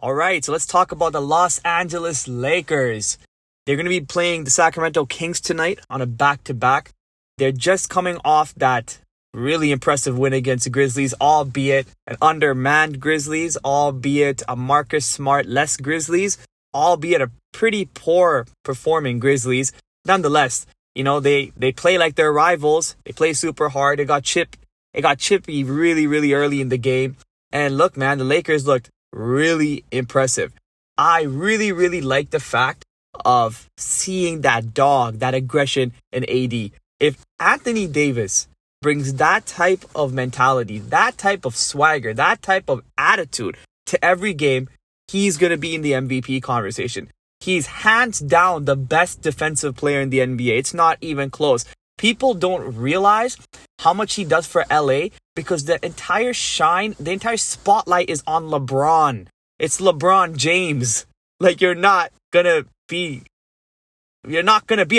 All right, so let's talk about the Los Angeles Lakers. They're going to be playing the Sacramento Kings tonight on a back-to-back. They're just coming off that really impressive win against the Grizzlies, albeit an undermanned Grizzlies, albeit a Marcus Smart-less Grizzlies, albeit a pretty poor performing Grizzlies. Nonetheless, they play like their rivals. They play super hard. It got chippy really, really early in the game. And look, man, the Lakers looked really impressive. I really, really like the fact of seeing that dog, that aggression in AD. If Anthony Davis brings that type of mentality, that type of swagger, that type of attitude to every game, he's going to be in the MVP conversation. He's hands down the best defensive player in the NBA. It's not even close. People don't realize how much he does for LA because the entire spotlight is on LeBron. It's LeBron James. Like, you're not gonna be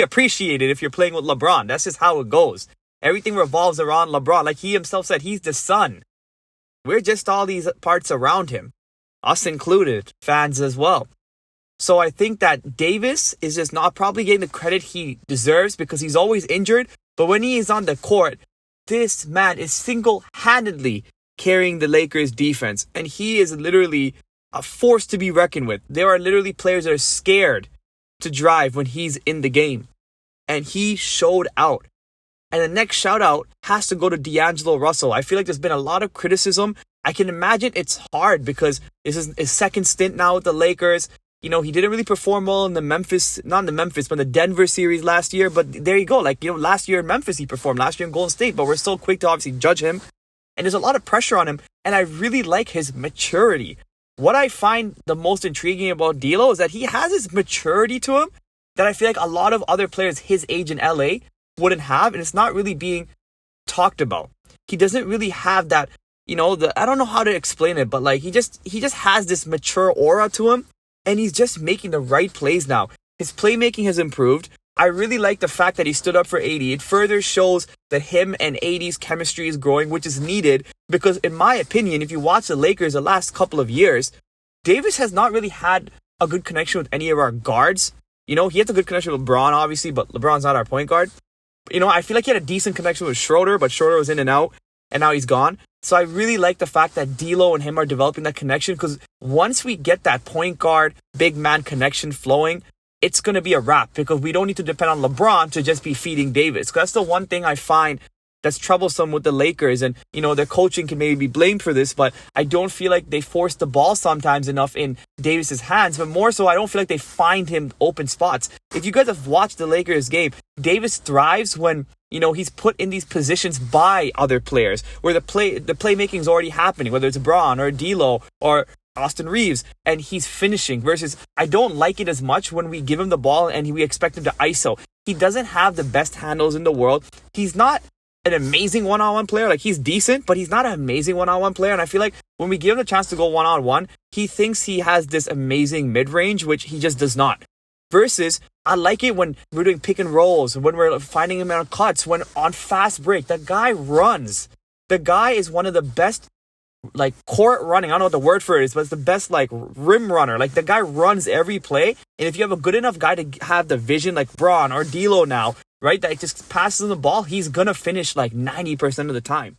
appreciated if you're playing with LeBron. That's just how it goes. Everything revolves around LeBron. Like he himself said, he's the sun. We're just all these parts around him. Us included, fans as well. So I think that Davis is just not probably getting the credit he deserves because he's always injured. But when he is on the court, this man is single-handedly carrying the Lakers defense. And he is literally a force to be reckoned with. There are literally players that are scared to drive when he's in the game. And he showed out. And the next shout out has to go to D'Angelo Russell. I feel like there's been a lot of criticism. I can imagine it's hard because this is his second stint now with the Lakers. He didn't really perform well in the Denver series last year. But there you go. Last year in Memphis, he performed. Last year in Golden State. But we're so quick to obviously judge him. And there's a lot of pressure on him. And I really like his maturity. What I find the most intriguing about D'Lo is that he has this maturity to him that I feel like a lot of other players his age in LA wouldn't have. And it's not really being talked about. He doesn't really have that, I don't know how to explain it. But he just has this mature aura to him. And he's just making the right plays now. His playmaking has improved. I really like the fact that he stood up for AD. It further shows that him and AD's chemistry is growing, which is needed. Because in my opinion, if you watch the Lakers the last couple of years, Davis has not really had a good connection with any of our guards. He has a good connection with LeBron, obviously, but LeBron's not our point guard. I feel like he had a decent connection with Schroeder, but Schroeder was in and out, and now he's gone. So I really like the fact that D'Lo and him are developing that connection because once we get that point guard, big man connection flowing, it's going to be a wrap because we don't need to depend on LeBron to just be feeding Davis. That's the one thing I find that's troublesome with the Lakers. And, their coaching can maybe be blamed for this, but I don't feel like they force the ball sometimes enough in Davis's hands. But more so, I don't feel like they find him open spots. If you guys have watched the Lakers game, Davis thrives when he's put in these positions by other players where the playmaking is already happening, whether it's Braun or D'Lo or Austin Reeves, and he's finishing versus I don't like it as much when we give him the ball and we expect him to ISO. He doesn't have the best handles in the world. He's not an amazing one-on-one player. He's decent, but he's not an amazing one-on-one player. And I feel like when we give him the chance to go one-on-one, he thinks he has this amazing mid-range, which he just does not. Versus, I like it when we're doing pick and rolls, when we're finding him on cuts, when on fast break. The guy runs. The guy is one of the best, court running. I don't know what the word for it is, but it's the best, rim runner. The guy runs every play. And if you have a good enough guy to have the vision like Braun or D'Lo now, right, that just passes him the ball, he's going to finish 90% of the time.